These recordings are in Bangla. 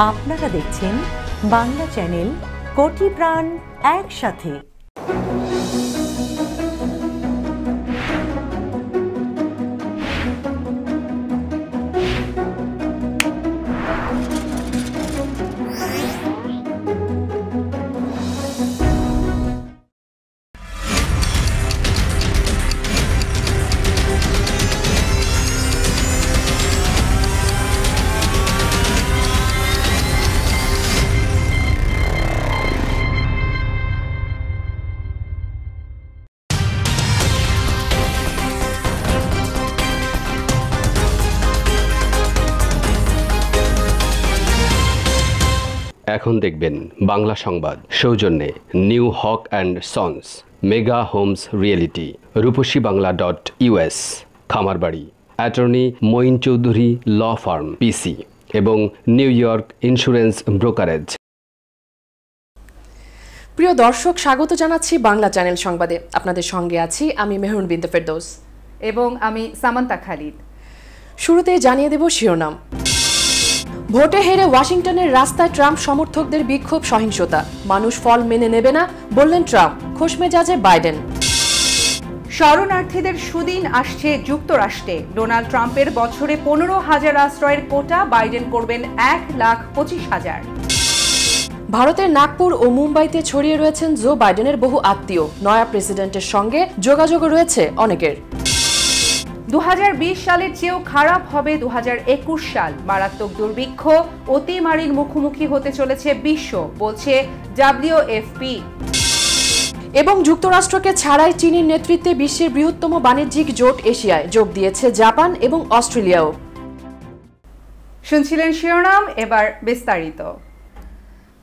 আপনারা দেখছেন বাংলা চ্যানেল কোটি প্রাণ একসাথে। এখন দেখবেন বাংলা সংবাদ সৌজন্যে New Haque and sons, mega homes reality, রূপসীবাংলা.us, খামারবাড়ি, attorney Moin Chowdhury law firm PC এবং নিউ ইয়র্ক ইন্স্যুরেন্স ব্রোকারেজ। প্রিয় দর্শক, স্বাগত জানাচ্ছি বাংলা চ্যানেল সংবাদে। আপনাদের সঙ্গে আছি আমি মেহরুন বিনতে ফেরদৌস এবং আমি সামান্তা খালিদ। শুরুতে জানিয়ে দেব শিরোনাম। ভোটে হেরে ওয়াশিংটনের রাস্তায় ট্রাম্প সমর্থকদের বিক্ষোভ, সহিংসতা। মানুষ ফল মেনে নেবে না বললেন ট্রাম্প, খোশমেজাজে বাইডেন। শরণার্থীদের সুদিন আসছে যুক্তরাষ্ট্রে। ডোনাল্ড ট্রাম্পের বছরে 15,000 আশ্রয়ের কোটা, বাইডেন করবেন 1,25,000। ভারতের নাগপুর ও মুম্বাইতে ছড়িয়ে রয়েছেন জো বাইডেনের বহু আত্মীয়। নয়া প্রেসিডেন্টের সঙ্গে যোগাযোগ রয়েছে অনেকের। 2020 সালের চেয়েও খারাপ হবে 2021 সাল। মারাত্মক দুর্ভিক্ষ, অতিমারির মুখোমুখি হতে চলেছে বিশ্ব, বলছে WFP। এবং যুক্তরাষ্ট্রকে ছাড়াই চীনের নেতৃত্বে বিশ্বের বৃহত্তম বাণিজ্যিক জোট এশিয়ায় যোগ দিয়েছে জাপান এবং অস্ট্রেলিয়াও। শুনছিলেন শিরোনাম, এবার বিস্তারিত।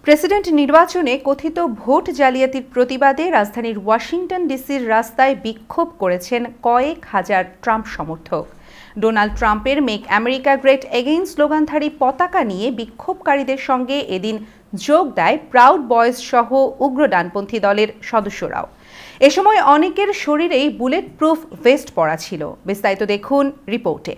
প্রেসিডেন্ট নির্বাচনে কথিত ভোট জালিয়াতির প্রতিবাদে রাজধানীর ওয়াশিংটন ডিসির রাস্তায় বিক্ষোভ করেছেন কয়েক হাজার ট্রাম্প সমর্থক। ডোনাল্ড ট্রাম্পের মেক আমেরিকা গ্রেট এগেইন স্লোগানধারী পতাকা নিয়ে বিক্ষোভকারীদের সঙ্গে এদিন যোগ দেয় প্রাউড বয়েজ সহ উগ্র ডানপন্থী দলের সদস্যরাও। এ সময় অনেকের শরীরেই বুলেট প্রুফ ভেস্ট পরা ছিল। বিস্তারিত দেখুন রিপোর্টে।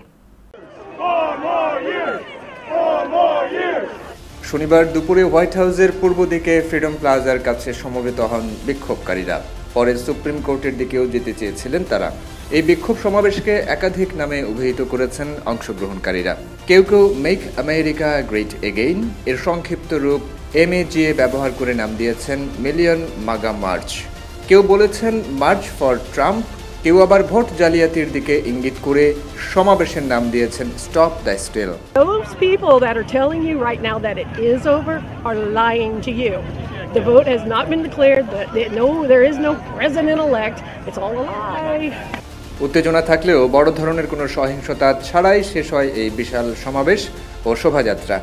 শনিবার দুপুরে হোয়াইট হাউসের পূর্ব দিকে ফ্রিডম প্লাজার কাছে সমবেত হন বিক্ষোভকারীরা। পরে সুপ্রিম কোর্টের দিকেও যেতে চেয়েছিলেন তারা। এই বিক্ষোভ সমাবেশকে একাধিক নামে অভিহিত করেছেন অংশগ্রহণকারীরা। কেউ কেউ মেক আমেরিকা গ্রেট এগেইন এর সংক্ষিপ্ত রূপ MAGA ব্যবহার করে নাম দিয়েছেন মিলিয়ন মাগা মার্চ। কেউ বলেছেন মার্চ ফর ট্রাম্প। কেউ আবার ভোট জালিয়াতির দিকে ইঙ্গিত করে সমাবেশের নাম দিয়েছেন stop the steal. Those people that are telling you right now that it is over are lying to you. The vote has not been declared. There is no president-elect. It's all a lie. উত্তেজনা থাকলেও বড় ধরনের কোনো সহিংসতা ছাড়াই শেষ হয় এই বিশাল সমাবেশ ও শোভাযাত্রা।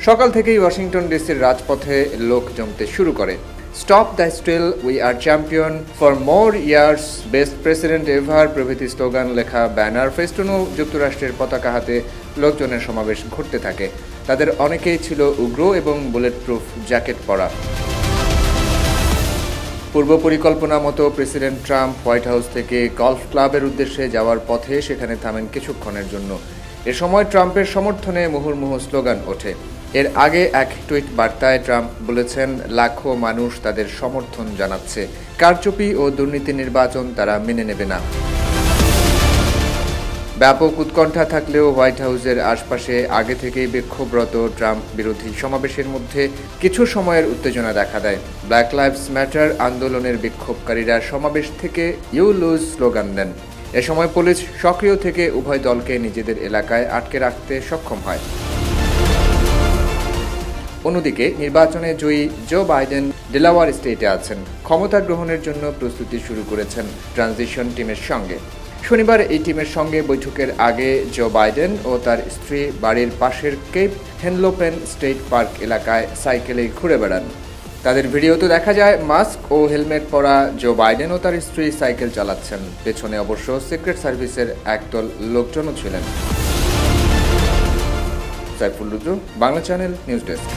সকাল থেকেই ওয়াশিংটন ডিসির রাজপথে লোক জমতে শুরু করে। Stop the steal, we are champion, for more years, best president ever প্রভৃতি স্লোগান লেখা ব্যানার, ফেস্টুন ও যুক্তরাষ্ট্রের পতাকা হাতে লোকজনের সমাবেশ ঘটতে থাকে। তাদের অনেকেই ছিল উগ্র এবং বুলেট প্রুফ জ্যাকেট পরা। পূর্ব পরিকল্পনা মতো প্রেসিডেন্ট ট্রাম্প হোয়াইট হাউস থেকে গলফ ক্লাবের উদ্দেশ্যে যাওয়ার পথে সেখানে থামেন কিছুক্ষণের জন্য। এ সময় ট্রাম্পের সমর্থনে মুহুর্মুহু স্লোগান ওঠে। এর আগে এক টুইট বার্তায় ট্রাম্প বলেছেন, লাখো মানুষ তাদের সমর্থন জানাচ্ছে। কারচুপি ও দুর্নীতি নির্বাচন তারা মেনে নেবে না। ব্যাপক উৎকণ্ঠা থাকলেও হোয়াইট হাউসের আশপাশে আগে থেকেই বিক্ষোভরত ট্রাম্প বিরোধী সমাবেশের মধ্যে কিছু সময়ের উত্তেজনা দেখা দেয়। ব্ল্যাক লাইভস ম্যাটার আন্দোলনের বিক্ষোভকারীরা সমাবেশ থেকে ইউ লুজ স্লোগান দেন। এ সময় পুলিশ সক্রিয় থেকে উভয় দলকে নিজেদের এলাকায় আটকে রাখতে সক্ষম হয়। অন্যদিকে নির্বাচনে জয়ী জো বাইডেন ডেলাওয়ার স্টেটে আছেন। ক্ষমতা গ্রহণের জন্য প্রস্তুতি শুরু করেছেন ট্রানজিশন টিমের সঙ্গে। শনিবার এই টিমের সঙ্গে বৈঠকের আগে জো বাইডেন ও তার স্ত্রী বাড়ির পাশের কেপ হেনলোপেন স্টেট পার্ক এলাকায় সাইকেলে ঘুরে বেড়ান। তাদের ভিডিওতে দেখা যায় মাস্ক ও হেলমেট পরা জো বাইডেন ও তার স্ত্রী সাইকেল চালাচ্ছেন। পেছনে অবশ্য সিক্রেট সার্ভিসের একদল লোকজনও ছিলেন। সাইফুল রুদ্র, বাংলা চ্যানেল নিউজ ডেস্ক।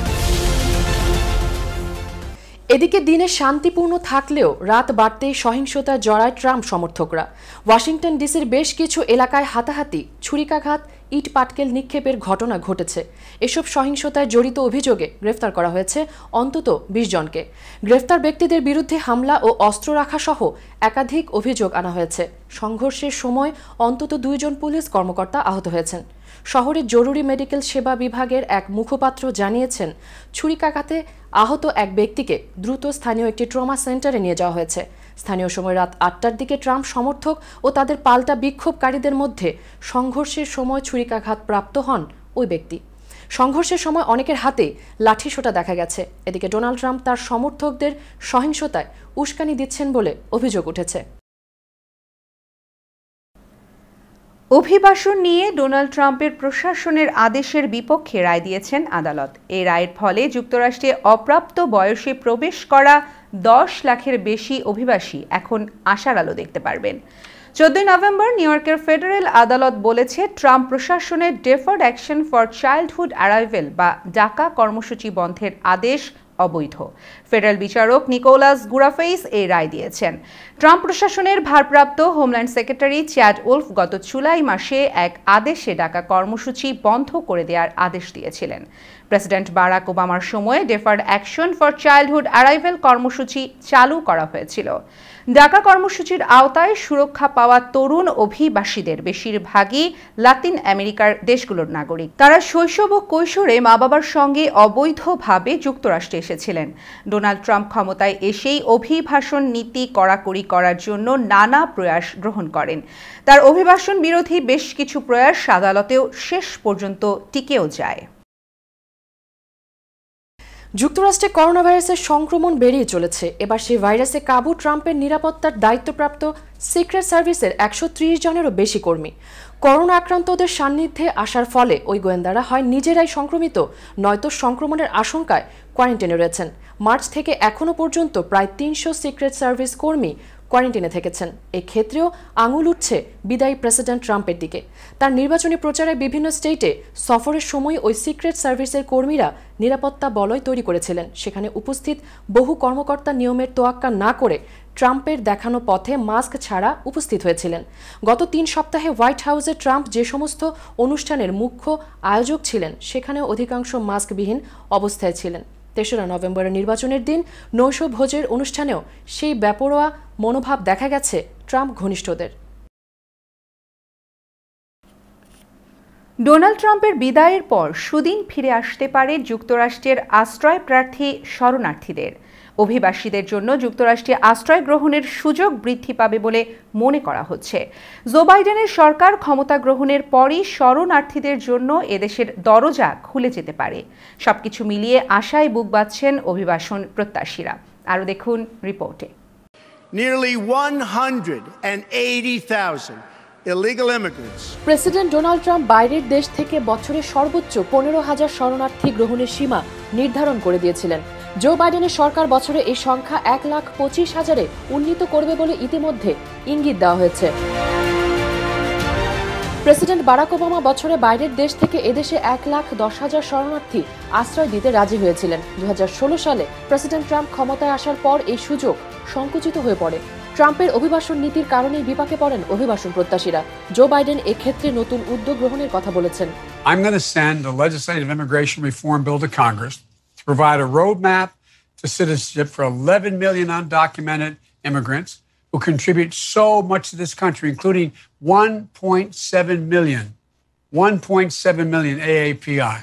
এদিকে দিনে শান্তিপূর্ণ থাকলেও রাত বাড়তেই সহিংসতায় জড়ায় ট্রাম্প সমর্থকরা। ওয়াশিংটন ডিসির বেশ কিছু এলাকায় হাতাহাতি, ছুরিকাঘাত, ইট পাটকেল নিক্ষেপের ঘটনা ঘটেছে। এসব সহিংসতায় জড়িত অভিযোগে গ্রেফতার করা হয়েছে অন্তত 20 জনকে। গ্রেফতার ব্যক্তিদের বিরুদ্ধে হামলা ও অস্ত্র রাখা সহ একাধিক অভিযোগ আনা হয়েছে। সংঘর্ষের সময় অন্তত 2 জন পুলিশ কর্মকর্তা আহত হয়েছেন। শহরের জরুরি মেডিকেল সেবা বিভাগের এক মুখপাত্র জানিয়েছেন, ছুরিকাঘাতে আহত এক ব্যক্তিকে দ্রুত স্থানীয় একটি ট্রমা সেন্টারে নিয়ে যাওয়া হয়েছে। স্থানীয় সময় রাত 8টার দিকে ট্রাম্প সমর্থক ও তাদের পাল্টা বিক্ষোভকারীদের মধ্যে সংঘর্ষের সময় ছুরিকাঘাত প্রাপ্ত হন ওই ব্যক্তি। সংঘর্ষের সময় অনেকের হাতে লাঠিসোঁটা দেখা গেছে। এদিকে ডোনাল্ড ট্রাম্প তার সমর্থকদের সহিংসতায় উস্কানি দিচ্ছেন বলে অভিযোগ উঠেছে। অভিবাসন নিয়ে ডোনাল্ড ট্রাম্পের প্রশাসনের আদেশের বিপক্ষে রায় দিয়েছেন আদালত। এই রায়ের ফলে যুক্তরাষ্ট্রে অপ্রাপ্ত বয়সে প্রবেশ করা 10 লাখের বেশি অভিবাসী এখন আশার আলো দেখতে পারবেন। 14 নভেম্বর নিউ ইয়র্কের ফেডারেল আদালত বলেছে, ট্রাম্প প্রশাসনের deferred action for childhood arrival বা ডাকা কর্মসূচি বন্ধের আদেশ অবৈধ। ফেডারেল বিচারক নিকোলাস গুরাফেইস এই রায় দিয়েছেন। ট্রাম্প প্রশাসনের ভারপ্রাপ্ত হোমল্যান্ড সেক্রেটারি চ্যাড উলফ গত জুলাই মাসে এক আদেশে ডাকা কর্মসূচি বন্ধ করে দেওয়ার আদেশ দিয়েছিলেন। প্রেসিডেন্ট বারাক ওবামার সময়ে deferred action for childhood arrival কর্মসূচি চালু করা হয়েছিল। ডাকা কর্মসূচির আওতায় সুরক্ষা পাওয়া তরুণ অভিবাসীদের বেশিরভাগই লাতিন আমেরিকার দেশগুলোর নাগরিক। তারা শৈশব ও কৈশোরে মা বাবার সঙ্গে অবৈধভাবে যুক্তরাষ্ট্রে এসেছিলেন। ডোনাল্ড ট্রাম্প ক্ষমতায় এসেই অভিবাসন নীতি কড়াকড়ি করার জন্য নানা প্রয়াস গ্রহণ করেন। তার অভিবাসন বিরোধী বেশ কিছু প্রয়াস আদালতেও শেষ পর্যন্ত টিকেও যায়। যুক্তরাষ্ট্রে করোনা ভাইরাসের সংক্রমণ বেড়েই চলেছে। এবার সেই ভাইরাসে কাবু ট্রাম্পের নিরাপত্তার দায়িত্বপ্রাপ্ত সিক্রেট সার্ভিসের 130 জনেরও বেশি কর্মী। করোনা আক্রান্তদের সান্নিধ্যে আসার ফলে ওই গোয়েন্দারা হয় নিজেরাই সংক্রমিত, নয়তো সংক্রমণের আশঙ্কায় কোয়ারেন্টাইনে রয়েছেন। মার্চ থেকে এখনো পর্যন্ত প্রায় 300 সিক্রেট সার্ভিস কর্মী কোয়ারেন্টাইনে থেকেছেন। এক্ষেত্রেও আঙুল উঠছে বিদায়ী প্রেসিডেন্ট ট্রাম্পের দিকে। তার নির্বাচনী প্রচারে বিভিন্ন স্টেটে সফরের সময় ওই সিক্রেট সার্ভিসের কর্মীরা নিরাপত্তা বলয় তৈরি করেছিলেন। সেখানে উপস্থিত বহু কর্মকর্তা নিয়মের তোয়াক্কা না করে ট্রাম্পের দেখানো পথে মাস্ক ছাড়া উপস্থিত হয়েছিলেন। গত 3 সপ্তাহে হোয়াইট হাউসে ট্রাম্প যে সমস্ত অনুষ্ঠানের মুখ্য আয়োজক ছিলেন, সেখানে অধিকাংশ মাস্কবিহীন অবস্থায় ছিলেন। 3রা নভেম্বরের নির্বাচনের দিন নৈশ ভোজের অনুষ্ঠানেও সেই বেপরোয়া মনোভাব দেখা গেছে ট্রাম্প ঘনিষ্ঠদের। ডোনাল্ড ট্রাম্পের বিদায়ের পর সুদিন ফিরে আসতে পারে যুক্তরাষ্ট্রের আশ্রয় প্রার্থী শরণার্থীদের। অভিবাসীদের জন্য যুক্তরাষ্ট্রে আশ্রয় গ্রহণের সুযোগ বৃদ্ধি পাবে বলে মনে করা হচ্ছে। জো বাইডেনের সরকার ক্ষমতা গ্রহণের পরই শরণার্থীদের জন্য এদেশের দরজা খুলে যেতে পারে। সবকিছু মিলিয়ে আশায় বুক বাঁধছেন অভিবাসন প্রত্যাশীরা। আরও দেখুন রিপোর্টে। Nearly 180,000 illegal immigrants. President Donald Trump বাইরের দেশ থেকে বছরে সর্বোচ্চ 15,000 শরণার্থী গ্রহণের সীমা নির্ধারণ করে দিয়েছিলেন। জো বাইডেনের সরকার বছরে এই সংখ্যা 1,25,000-এ উন্নীত করবে বলে ইতিমধ্যে ইঙ্গিত দেওয়া হয়েছে। প্রেসিডেন্ট বারাক ওবামা বছরে বাইরের দেশ থেকে এদেশে 1,10,000 শরণার্থী আশ্রয় দিতে রাজি হয়েছিলেন। 2016 সালে প্রেসিডেন্ট ট্রাম্প ক্ষমতায় আসার পর এই সুযোগ সংকুচিত হয়ে পড়ে। ট্রাম্পের অভিবাসন নীতির কারণেই বিপাকে পড়েন অভিবাসন প্রত্যাশীরা। জো বাইডেন এক্ষেত্রে নতুন উদ্যোগ গ্রহণের কথা বলেছেন। I'm going to send a legislative immigration reform bill to Congress to provide a roadmap to citizenship for 11 million undocumented immigrants who contribute so much to this country, including 1.7 million AAPI.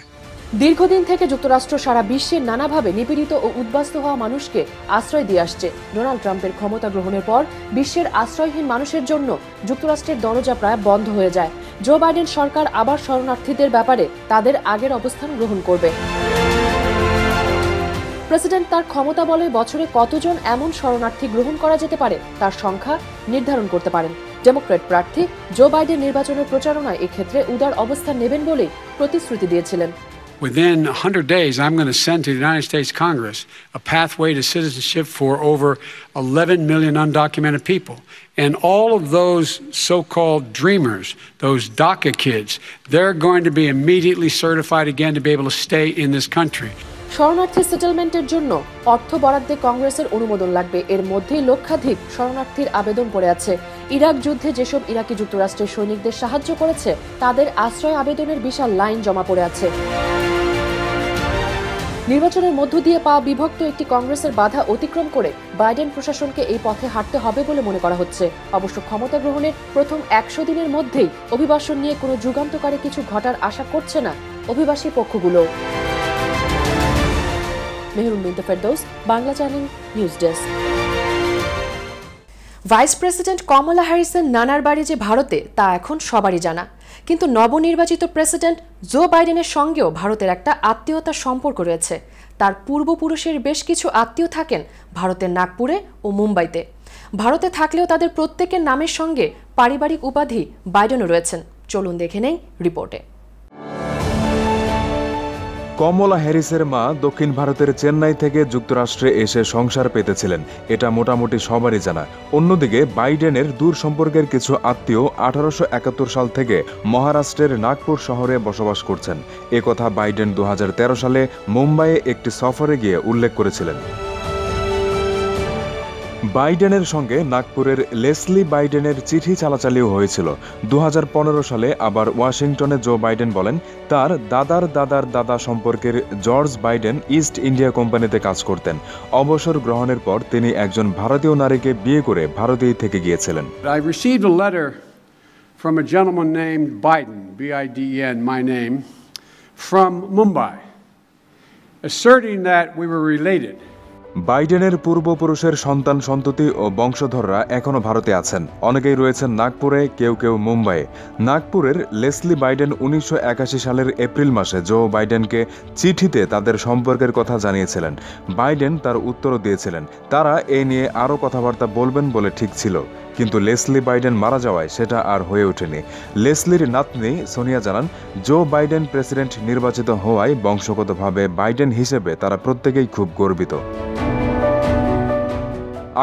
দীর্ঘদিন থেকে যুক্তরাষ্ট্র সারা বিশ্বের নানাভাবে নিপীড়িত ও উদ্বাস্তু হওয়া মানুষকে আশ্রয় দিয়ে আসছে। ডোনাল্ড ট্রাম্পের ক্ষমতা গ্রহণের পর বিশ্বের আশ্রয়হীন মানুষের জন্য যুক্তরাষ্ট্রের দরজা প্রায় বন্ধ হয়ে যায়। জো বাইডেন সরকার আবার শরণার্থীদের ব্যাপারে তাদের আগের অবস্থান গ্রহণ করবে। প্রেসিডেন্ট তার ক্ষমতা বলে বছরে কতজন এমন শরণার্থী গ্রহণ করা যেতে পারে তার সংখ্যা নির্ধারণ করতে পারেন। ডেমোক্র্যাট প্রার্থী জো বাইডেন নির্বাচনের প্রচারণায় এক্ষেত্রে উদার অবস্থান নেবেন বলে প্রতিশ্রুতি দিয়েছিলেন। Within 100 days, I'm going to send to the United States Congress a pathway to citizenship for over 11 million undocumented people. And all of those so-called dreamers, those DACA kids, they're going to be immediately certified again to be able to stay in this country. শরণার্থী সেটেলমেন্টের জন্য অর্থ বরাদ্দে কংগ্রেসের অনুমোদন লাগবে। এর মধ্যেই লক্ষাধিক শরণার্থীর আবেদন পড়ে আছে। ইরাক যুদ্ধে যেসব ইরাকি যুক্তরাষ্ট্রের সৈনিকদের সাহায্য করেছে তাদের আশ্রয় আবেদনের বিশাল লাইন জমা পড়ে আছে। নির্বাচনের মধ্য দিয়ে পাওয়া বিভক্ত একটি কংগ্রেসের বাধা অতিক্রম করে বাইডেন প্রশাসনকে এই পথে হাঁটতে হবে বলে মনে করা হচ্ছে। অবশ্য ক্ষমতা গ্রহণের প্রথম 100 দিনের মধ্যেই অভিবাসন নিয়ে কোনো যুগান্তকারী কিছু ঘটার আশা করছে না অভিবাসী পক্ষগুলো। Mehrun Binte Ferdous, Bangla channel, news desk. Vice president Kamala হ্যারিসের নানার বাড়ি যে ভারতে তা এখন সবারই জানা, কিন্তু নবনির্বাচিত প্রেসিডেন্ট জো বাইডেনের সঙ্গেও ভারতের একটা আত্মীয়তার সম্পর্ক রয়েছে। তার পূর্বপুরুষের বেশ কিছু আত্মীয় থাকেন ভারতের নাগপুরে ও মুম্বাইতে। ভারতে থাকলেও তাদের প্রত্যেকের নামের সঙ্গে পারিবারিক উপাধি বাইডেনও রয়েছেন। চলুন দেখে নেই রিপোর্টে। কমলা হ্যারিসের মা দক্ষিণ ভারতের চেন্নাই থেকে যুক্তরাষ্ট্রে এসে সংসার পেতেছিলেন, এটা মোটামুটি সবারই জানা। অন্যদিকে বাইডেনের দূর সম্পর্কের কিছু আত্মীয় 1871 সাল থেকে মহারাষ্ট্রের নাগপুর শহরে বসবাস করছেন। একথা বাইডেন 2013 সালে মুম্বাইয়ে একটি সফরে গিয়ে উল্লেখ করেছিলেন। বাইডেনের সঙ্গে নাগপুরের লেসলি বাইডেনের চিঠি চালাচালিও হয়েছিল। 2015 সালে আবার ওয়াশিংটনে জো বাইডেন বলেন তার দাদার দাদার দাদা সম্পর্কের জর্জ বাইডেন ইস্ট ইন্ডিয়া কোম্পানিতে কাজ করতেন। অবসর গ্রহণের পর তিনি একজন ভারতীয় নারীকে বিয়ে করে ভারতেই থেকে গিয়েছিলেন। I received a letter from a gentleman named Biden, B-I-D-E-N, my name, from Mumbai, asserting that we were related. বাইডেনের পূর্বপুরুষের সন্তান সন্ততি ও বংশধররা এখনও ভারতে আছেন। অনেকেই রয়েছেন নাগপুরে, কেউ কেউ মুম্বাইয়ে। নাগপুরের লেসলি বাইডেন 1981 সালের এপ্রিল মাসে জো বাইডেনকে চিঠিতে তাদের সম্পর্কের কথা জানিয়েছিলেন। বাইডেন তার উত্তরও দিয়েছিলেন। তারা এ নিয়ে আরও কথাবার্তা বলবেন বলে ঠিক ছিল, কিন্তু লেসলি বাইডেন মারা যাওয়ায় সেটা আর হয়ে ওঠেনি। লেসলির নাতনি সোনিয়া জানান, জো বাইডেন প্রেসিডেন্ট নির্বাচিত হওয়ায় বংশগতভাবে বাইডেন হিসেবে তারা প্রত্যেকেই খুব গর্বিত।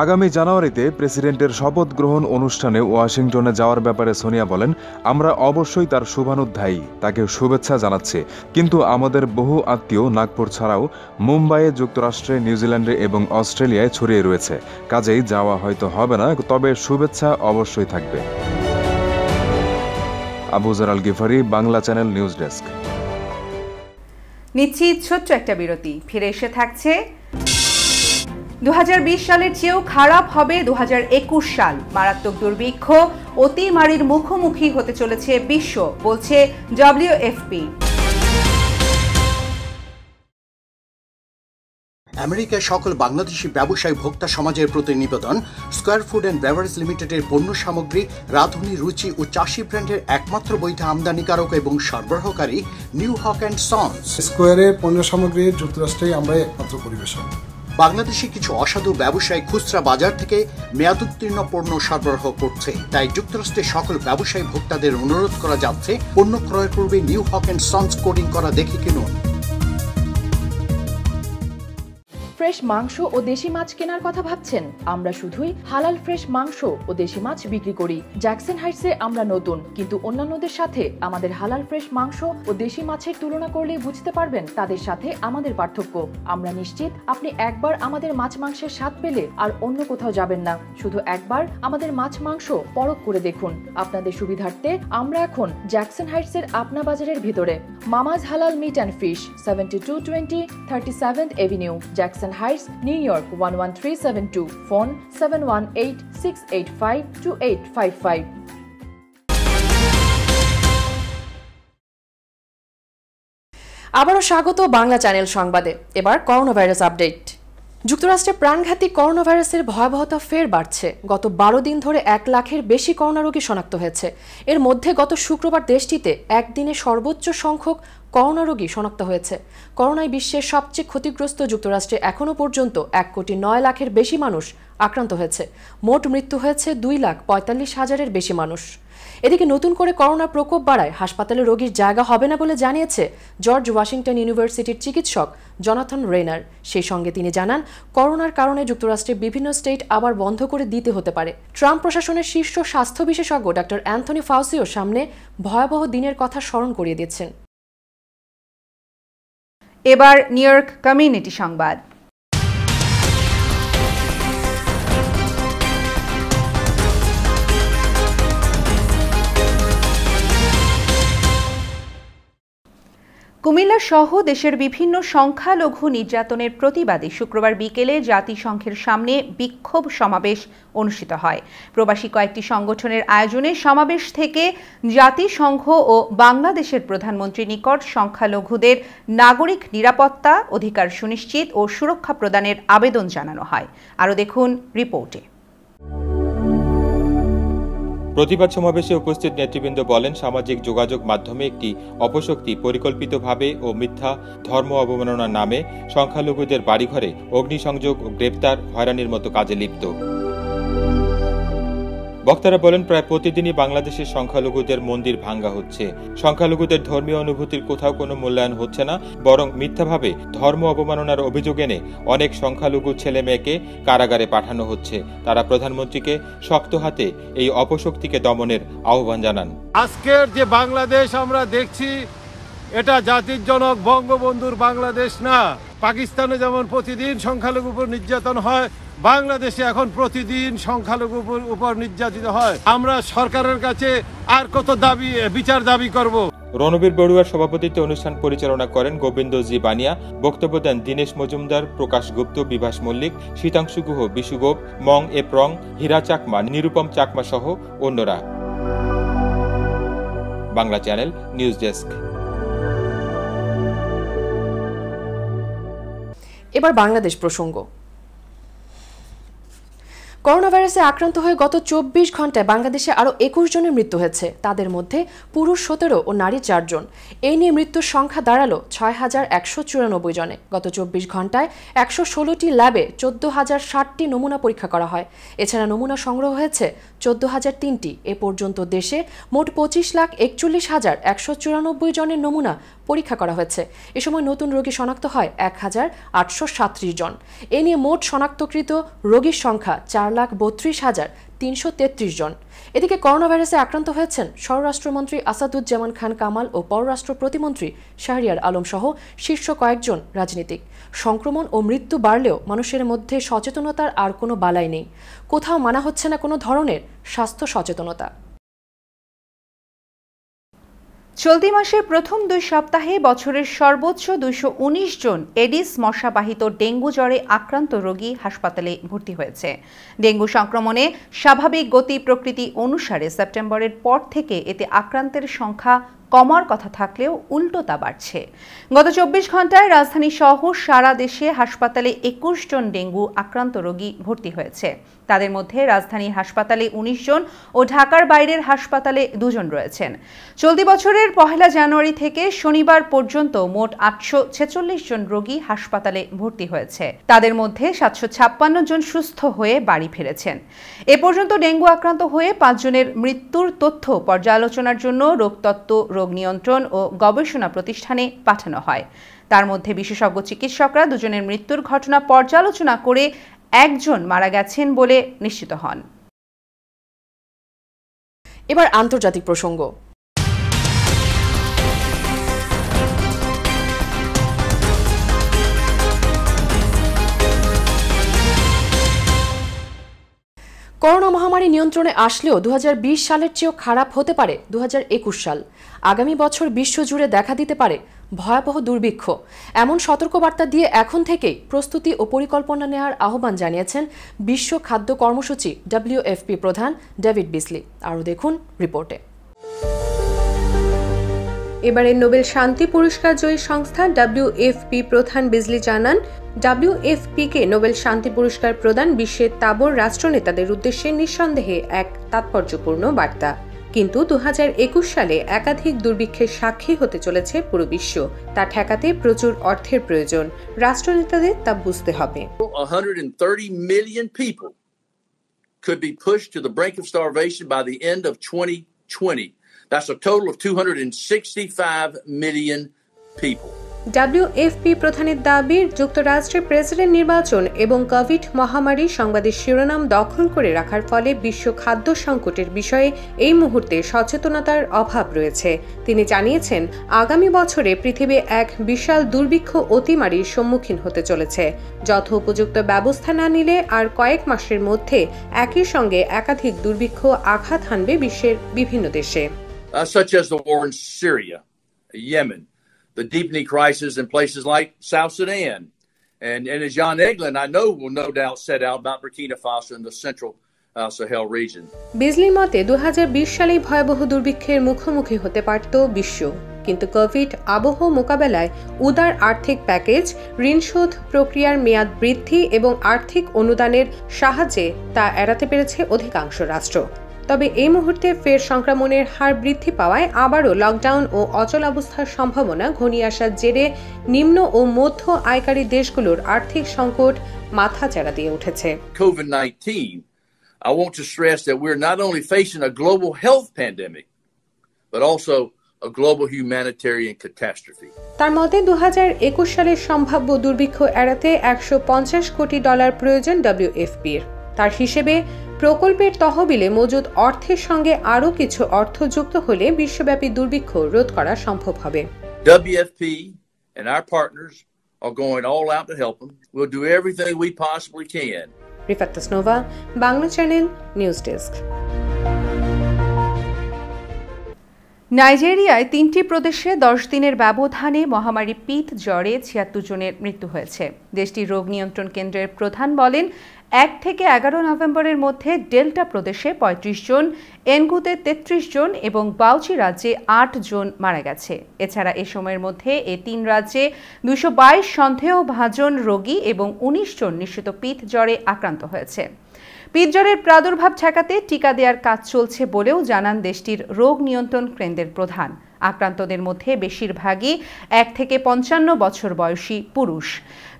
আগামী জানুয়ারিতে প্রেসিডেন্টের শপথ গ্রহণ অনুষ্ঠানে ওয়াশিংটনে যাওয়ার ব্যাপারে সোনিয়া বলেন, আমরা অবশ্যই তার শুভানুধ্যায়ী, তাকে শুভেচ্ছা জানাচ্ছি, কিন্তু আমাদের বহু আত্মীয় নাগপুর ছাড়াও মুম্বাইয়ে, যুক্তরাষ্ট্রে, নিউজিল্যান্ডে এবং অস্ট্রেলিয়ায় ছড়িয়ে রয়েছে। কাজেই যাওয়া হয়তো হবে না, তবে শুভেচ্ছা অবশ্যই থাকবে। Abuzar Al Gifari, Bangla channel, news desk. নিচ্ছি ছোট্ট একটা বিরতি, ফিরে এসে থাকছে 2020 সালের চেয়েও খারাপ হবে 2021 সাল। মারাত্মক দুর্ভিক্ষ, অতিমারির মুখোমুখি হতে চলেছে বিশ্ব, বলছে WFP। আমেরিকার সকল বাংলাদেশি ব্যবসায়ী ভোক্তা সমাজের প্রতি নিবেদন, স্কয়ার ফুড অ্যান্ড বেভারেজ লিমিটেডের পণ্য সামগ্রী, রাঁধুনি, রুচি ও চাষি ব্র্যান্ডের একমাত্র বৈধ আমদানিকারক এবং সরবরাহকারী নিউ হক অ্যান্ড সন্স। স্কয়ারের পণ্য সামগ্রীর যুক্তরাষ্ট্রে আমরা একমাত্র পরিবেশক। বাংলাদেশি কিছু অসাধু ব্যবসায়ী খুচরা বাজার থেকে মেয়াদোত্তীর্ণ পণ্য সরবরাহ করছে, তাই যুক্তরাষ্ট্রের সকল ব্যবসায়ী ভোক্তাদের অনুরোধ করা যাচ্ছে পণ্য ক্রয়ের পূর্বে new Haque and sons coding করা দেখে কিনুন। ফ্রেশ মাংস ও দেশি মাছ কেনার কথা ভাবছেন? আমরা শুধুই হালাল ফ্রেশ মাংস ও দেশি মাছ বিক্রি করি। জ্যাকসন হাইটসে আমরা নতুন, কিন্তু অন্যান্যদের সাথে আমাদের হালাল ফ্রেশ মাংস ও দেশি মাছের তুলনা করলেই বুঝতে পারবেন তাদের সাথে আমাদের পার্থক্য। আমরা নিশ্চিত আপনি একবার আমাদের মাছ মাংসের স্বাদ পেলে আর অন্য কোথাও যাবেন না। শুধু একবার আমাদের মাছ মাংস পরখ করে দেখুন। আপনাদের সুবিধার্থে আমরা এখন জ্যাকসন হাইটসের আপনা বাজারের ভিতরে। Mama's halal meat and fish, 7220 37th avenue, Jackson Heights, New York 11372. Phone 718-685-2855. আবারও স্বাগত বাংলা চ্যানেল সংবাদে। এবার করোনা ভাইরাস আপডেট। যুক্তরাষ্ট্রে প্রাণঘাতী করোনা ভাইরাসের ভয়াবহতা ফের বাড়ছে। গত 12 দিন ধরে 1 লাখের বেশি করোনা রোগী শনাক্ত হয়েছে। এর মধ্যে গত শুক্রবার দেশটিতে একদিনে সর্বোচ্চ সংখ্যক করোনা রোগী শনাক্ত হয়েছে। করোনায় বিশ্বের সবচেয়ে ক্ষতিগ্রস্ত যুক্তরাষ্ট্রে এখনও পর্যন্ত 1,09,00,000-এর বেশি মানুষ আক্রান্ত হয়েছে। মোট মৃত্যু হয়েছে 2,45,000-এর বেশি মানুষ। এদিকে নতুন করে করোনার প্রকোপ বাড়ায় হাসপাতালে রোগীর জায়গা হবে না বলে জানিয়েছে জর্জ ওয়াশিংটন ইউনিভার্সিটির চিকিৎসক জনাথন রেনার। সেই সঙ্গে তিনি জানান, করোনার কারণে যুক্তরাষ্ট্রের বিভিন্ন স্টেট আবার বন্ধ করে দিতে হতে পারে। ট্রাম্প প্রশাসনের শীর্ষ স্বাস্থ্য বিশেষজ্ঞ ডক্টর অ্যান্থনি ফাউসিও সামনে ভয়াবহ দিনের কথা স্মরণ করিয়ে দিচ্ছেন। এবার নিউ ইয়র্ক কমিউনিটি সংবাদ। কুমিল্লা সহ দেশের বিভিন্ন সংখ্যালঘু নির্যাতনের প্রতিবাদে শুক্রবার বিকেলে জাতিসংঘের সামনে বিক্ষোভ সমাবেশ অনুষ্ঠিত হয়। প্রবাসী কয়েকটি সংগঠনের আয়োজনে সমাবেশ থেকে জাতিসংঘ ও বাংলাদেশের প্রধানমন্ত্রীর নিকট সংখ্যালঘুদের নাগরিক নিরাপত্তা, অধিকার সুনিশ্চিত ও সুরক্ষা প্রদানের আবেদন জানানো হয়। আরও দেখুন রিপোর্টে। প্রতিবাদ সমাবেশে উপস্থিত নেতৃবৃন্দ বলেন, সামাজিক যোগাযোগ মাধ্যমে একটি অপশক্তি পরিকল্পিতভাবে ও মিথ্যা ধর্ম অবমাননার নামে সংখ্যালঘুদের বাড়িঘরে অগ্নিসংযোগ ও গ্রেপ্তার, হয়রানির মতো কাজে লিপ্ত। বক্তারা বলেন, প্রায় প্রতিদিনই বাংলাদেশের সংখ্যালঘুদের মন্দির ভাঙ্গা হচ্ছে। সংখ্যালঘুদের ধর্মীয় অনুভূতির কোথাও কোনো মূল্যায়ন হচ্ছে না, বরং মিথ্যাভাবে ধর্ম অবমাননার অভিযোগ এনে অনেক সংখ্যালঘু ছেলে মেয়েকে কারাগারে পাঠানো হচ্ছে। তারা প্রধানমন্ত্রীকে শক্ত হাতে এই অপশক্তিকে দমনের আহ্বান জানান। আজকের যে বাংলাদেশ আমরা দেখছি, এটা জাতির জনক বঙ্গবন্ধুর বাংলাদেশ না। পাকিস্তানে যেমন প্রতিদিন সংখ্যালঘুর উপর নির্যাতন হয়, বাংলাদেশে এখন প্রতিদিন সংখ্যালঘুর উপর নির্যাতিত হয়। আমরা সরকারের কাছে আর কত বিচার দাবি করব। রণবীর বড়ুয়ার সভাপতিত্বে অনুষ্ঠান পরিচালনা করেন গোবিন্দ জি বানিয়া। বক্তব্য দেন দীনেশ মজুমদার, প্রকাশ গুপ্ত, বিভাস মল্লিক, শীতাংশু গুহ, বিশু গোপ, মং এপ্রং, হীরা চাকমা, নিরুপম চাকমা সহ অন্যরা। Bangla channel news desk. এবার বাংলাদেশ প্রসঙ্গ। করোনা ভাইরাসে আক্রান্ত হয়ে গত 24 ঘন্টায় বাংলাদেশে আরও 21 জনের মৃত্যু হয়েছে। তাদের মধ্যে পুরুষ 17 ও নারী 4 জন। এই নিয়ে মৃত্যুর সংখ্যা দাঁড়ালো 6194 জনে। গত 24 ঘন্টায় 116টি ল্যাবে 14,060টি নমুনা পরীক্ষা করা হয়। এছাড়া নমুনা সংগ্রহ হয়েছে 14,003টি। এ পর্যন্ত দেশে মোট 25,41,194 জনের নমুনা পরীক্ষা করা হয়েছে। এ সময় নতুন রোগী শনাক্ত হয় 1,837 জন। এ নিয়ে মোট শনাক্তকৃত রোগীর সংখ্যা 4,32,333 জন। এদিকে করোনা ভাইরাসে আক্রান্ত হয়েছেন স্বরাষ্ট্রমন্ত্রী আসাদুজ্জামান খান কামাল ও পররাষ্ট্র প্রতিমন্ত্রী শাহরিয়ার আলম সহ শীর্ষ কয়েকজন রাজনীতিক। সংক্রমণ ও মৃত্যু বাড়লেও মানুষের মধ্যে সচেতনতার আর কোনো বালাই নেই। কোথাও মানা হচ্ছে না কোনো ধরনের স্বাস্থ্য সচেতনতা। চলতি মাসের প্রথম 2 সপ্তাহে বছরের সর্বোচ্চ 219 জন এডিস মশাবাহিত ডেঙ্গু জ্বরে আক্রান্ত রোগী হাসপাতালে ভর্তি হয়েছে। ডেঙ্গু সংক্রমণে স্বাভাবিক গতি প্রকৃতি অনুসারে সেপ্টেম্বরের পর থেকে এতে আক্রান্তের সংখ্যা কমার কথা থাকলেও উল্টো তা বাড়ছে। গত 24 ঘন্টায় রাজধানী সহ সারা দেশে হাসপাতালে 21 জন ডেঙ্গু আক্রান্ত রোগী ভর্তি হয়েছে। তাদের মধ্যে রাজধানীর হাসপাতালে 19 জন ও ঢাকার বাইরের হাসপাতালে 2 জন রয়েছেন। চলতি বছরের 1 জানুয়ারি থেকে শনিবার পর্যন্ত মোট 846 জন রোগী হাসপাতালে ভর্তি হয়েছে। তাদের মধ্যে 756 জন সুস্থ হয়ে বাড়ি ফিরেছেন। এ পর্যন্ত ডেঙ্গু আক্রান্ত হয়ে 5 জনের মৃত্যুর তথ্য পর্যালোচনার জন্য রোগতত্ত্ব, রোগ নিয়ন্ত্রণ ও গবেষণা প্রতিষ্ঠানে পাঠানো হয়। তার মধ্যে বিশেষজ্ঞ চিকিৎসকরা 2 জনের মৃত্যুর ঘটনা পর্যালোচনা করে 1 জন মারা গেছেন বলে নিশ্চিত হন। এবার আন্তর্জাতিক প্রসঙ্গ। করোনা মহামারী নিয়ন্ত্রণে আসলেও 2020 সালের চেয়েও খারাপ হতে পারে 2021 সাল। আগামী বছর বিশ্বজুড়ে দেখা দিতে পারে ভয়াবহ দুর্ভিক্ষ। এমন সতর্কবার্তা দিয়ে এখন থেকেই প্রস্তুতি ও পরিকল্পনা নেওয়ার আহ্বান জানিয়েছেন বিশ্ব খাদ্য কর্মসূচি WFP প্রধান ডেভিড বিসলি। আরও দেখুন রিপোর্টে। এবারের নোবেল শান্তি পুরস্কার জয়ী সংস্থা WFP প্রধান বিসলি জানান, WFP-কে নোবেল শান্তি পুরস্কার প্রদান বিশ্বের তাবড় রাষ্ট্রনেতাদের উদ্দেশ্যে নিঃসন্দেহে এক তাৎপর্যপূর্ণ বার্তা। কিন্তু 2021 সালে একাধিক দুর্ভিক্ষের সাক্ষী হতে চলেছে পুরো বিশ্ব। তা ঠেকাতে প্রচুর অর্থের প্রয়োজন। রাষ্ট্রনেতাদের তা বুঝতে হবে। 130 million people could be pushed to the brink of starvation by the end of 2020. That's a total of 265 million people. WFP প্রধানের দাবি, যুক্তরাষ্ট্রে প্রেসিডেন্ট নির্বাচন এবং কোভিড মহামারী সংবাদের শিরোনাম দখল করে রাখার ফলে বিশ্ব খাদ্য সংকটের বিষয়ে এই মুহূর্তে সচেতনতার অভাব রয়েছে। তিনি জানিয়েছেন, আগামী বছরে পৃথিবী এক বিশাল দুর্ভিক্ষ অতিমারির সম্মুখীন হতে চলেছে। যথোপযুক্ত ব্যবস্থা না নিলে আর কয়েক মাসের মধ্যে একই সঙ্গে একাধিক দুর্ভিক্ষ আঘাত হানবে বিশ্বের বিভিন্ন দেশে। Such as the war in Syria, Yemen, the deepening crisis in places like South Sudan, and as Jan Egeland, I know, will no doubt set out about Burkina Faso in the central Sahel region. বিজলির মতে 2020 সালেই ভয়াবহ দুর্ভিক্ষের মুখোমুখি হতে পারত বিশ্ব, কিন্তু কোভিড আবহ মোকাবেলায় উদার আর্থিক প্যাকেজ, ঋণ শোধ প্রক্রিয়ার মেয়াদ বৃদ্ধি এবং আর্থিক অনুদানের সাহায্যে তা এড়াতে পেরেছে অধিকাংশ রাষ্ট্র। তবে এই মুহূর্তে ফের সংক্রমণের হার বৃদ্ধি পাওয়ায় আবারও লকডাউন ও অচলাবস্থার সম্ভাবনা ঘনিয়ে আসার জেরে নিম্ন ও মধ্য আয়কারী দেশগুলোর আর্থিক সংকট মাথাচাড়া দিয়ে উঠেছে। COVID-19, I want to stress that we're not only facing a global health pandemic, but also a global humanitarian catastrophe. তার মতে 2021 সালের সম্ভাব্য দুর্ভিক্ষ এড়াতে $150 কোটি প্রয়োজন WFP-র। তার হিসেবে প্রকল্পের তহবিলে মজুদ অর্থের সঙ্গে আরও কিছু অর্থ যুক্ত হলে বিশ্বব্যাপী দুর্ভিক্ষ রোধ করা সম্ভব হবে। WFP and our partners are going all out to help them. We'll do everything we possibly can. Rifat Tasnova, Bangla channel, news desk. নাইজেরিয়ায় 3টি প্রদেশে 10 দিনের ব্যবধানে মহামারী পিত জ্বরে 76 জনের মৃত্যু হয়েছে। দেশটির রোগ নিয়ন্ত্রণ কেন্দ্রের প্রধান বলেন, 1 থেকে 11 নভেম্বরের মধ্যে ডেল্টা প্রদেশে 35 জন, এনগুতে 33 জন এবং বাউচি রাজ্যে 8 জন মারা গেছে। এছাড়া এ সময়ের মধ্যে এই 3 রাজ্যে 222 সন্দেহভাজন রোগী এবং 19 জন নিশ্চিত পিত জ্বরে আক্রান্ত হয়েছে। পিত জ্বরের প্রাদুর্ভাব ঠেকাতে টিকা দেওয়ার কাজ চলছে বলেও জানান দেশটির রোগ নিয়ন্ত্রণ কেন্দ্রের প্রধান। আক্রান্তদের মধ্যে বেশিরভাগই 1 থেকে 55 বছর বয়সী পুরুষ।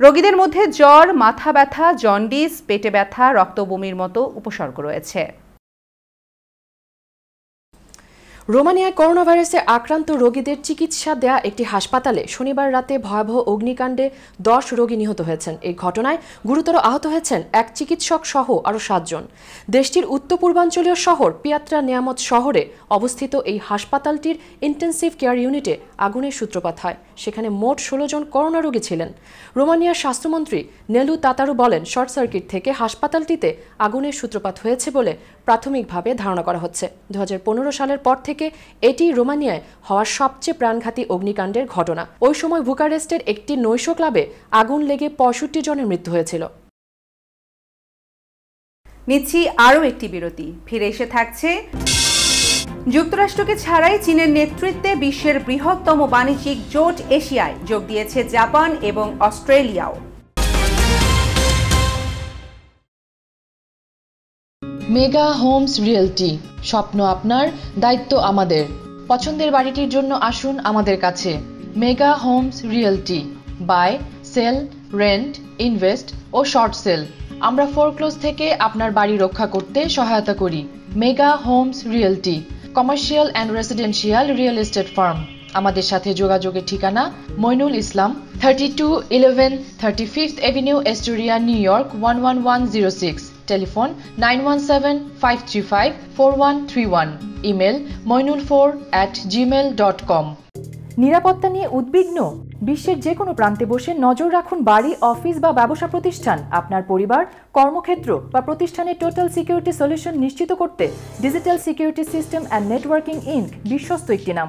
রোগীদের মধ্যে জ্বর, মাথা ব্যথা, জন্ডিস, পেটে ব্যথা, রক্তবমির মতো উপসর্গ রয়েছে। রোমানিয়ায় করোনা ভাইরাসে আক্রান্ত রোগীদের চিকিৎসা দেয়া একটি হাসপাতালে শনিবার রাতে ভয়াবহ অগ্নিকাণ্ডে 10 রোগী নিহত হয়েছেন। এই ঘটনায় গুরুতর আহত হয়েছেন এক চিকিৎসক সহ আরও 7 জন। দেশটির উত্তর পূর্বাঞ্চলীয় শহর পিয়াত্রা নিয়ামত শহরে অবস্থিত এই হাসপাতালটির ইন্টেন্সিভ কেয়ার ইউনিটে আগুনের সূত্রপাত হয়। সেখানে মোট 16 জন করোনা রোগী ছিলেন। রোমানিয়ার স্বাস্থ্যমন্ত্রী নেলু তাতারু বলেন, শর্ট সার্কিট থেকে হাসপাতালটিতে আগুনের সূত্রপাত হয়েছে বলে প্রাথমিকভাবে ধারণা করা হচ্ছে। 2015 সালের পর থেকে এটি রোমানিয়ায় হওয়া সবচেয়ে প্রাণঘাতী অগ্নিকাণ্ডের ঘটনা। ওই সময় বুকারেস্টের একটি নৈশ ক্লাবে আগুন লেগে 65 জনের মৃত্যু হয়েছিল। নিচ্ছি আরও একটি বিরতি, ফিরে এসে থাকছে। যুক্তরাষ্ট্রকে ছাড়াই চীনের নেতৃত্বে বিশ্বের বৃহত্তম বাণিজ্যিক জোট এশিয়ায় যোগ দিয়েছে জাপান এবং অস্ট্রেলিয়াও। মেগা হোমস রিয়েলটি, স্বপ্ন আপনার, দায়িত্ব আমাদের। পছন্দের বাড়িটির জন্য আসুন আমাদের কাছে। Mega homes realty, buy, sell, rent, invest ও শর্ট সেল। আমরা ফোরক্লোজ থেকে আপনার বাড়ি রক্ষা করতে সহায়তা করি। Mega homes realty, commercial and residential real estate firm. আমাদের সাথে যোগাযোগের ঠিকানা Moinul Islam, 3211 35th Avenue, Astoria, New York 11106। Telephone 9175354131। Email moinul4@gmail.com। নিরাপত্তা নিয়ে উদ্বিগ্ন? বিশ্বের যে কোনো প্রান্তে বসে নজর রাখুন বাড়ি, অফিস বা ব্যবসা প্রতিষ্ঠান। আপনার পরিবার, কর্মক্ষেত্র বা প্রতিষ্ঠানের টোটাল সিকিউরিটি সলিউশন নিশ্চিত করতে digital security system and networking inc বিশ্বস্ত একটি নাম।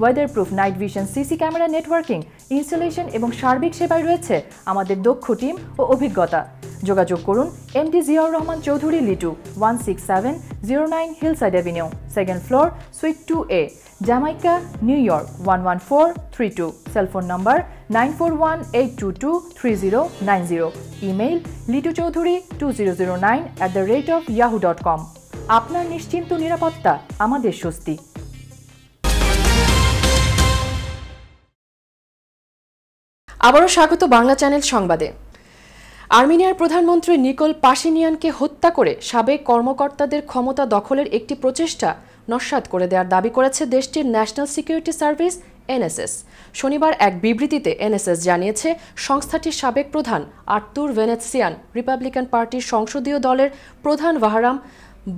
Weatherproof night vision, CC camera, networking, installation এবং সার্বিক সেবায় রয়েছে আমাদের দক্ষ টিম ও অভিজ্ঞতা। যোগাযোগ করুন MD Ziaur Rahman Chowdhury Litu, 16709 hillside avenue, second floor, sweet 2A, Jamaica, new York 11432। Cellphone number 9418223090। Email lituchaudhuri2009@yahoo.com। আপনার নিশ্চিন্ত নিরাপত্তা আমাদের স্বস্তি। আবারও স্বাগত বাংলা চ্যানেল সংবাদে। আর্মেনিয়ার প্রধানমন্ত্রী নিকোল পাশিনিয়ানকে হত্যা করে সাবেক কর্মকর্তাদের ক্ষমতা দখলের একটি প্রচেষ্টা নস্যাৎ করে দেওয়ার দাবি করেছে দেশটির ন্যাশনাল সিকিউরিটি সার্ভিস এনএসএস। শনিবার এক বিবৃতিতে এনএসএস জানিয়েছে সংস্থাটির সাবেক প্রধান আর্তুর ভেনেৎসিয়ান, রিপাবলিকান পার্টির সংসদীয় দলের প্রধান ভাহারাম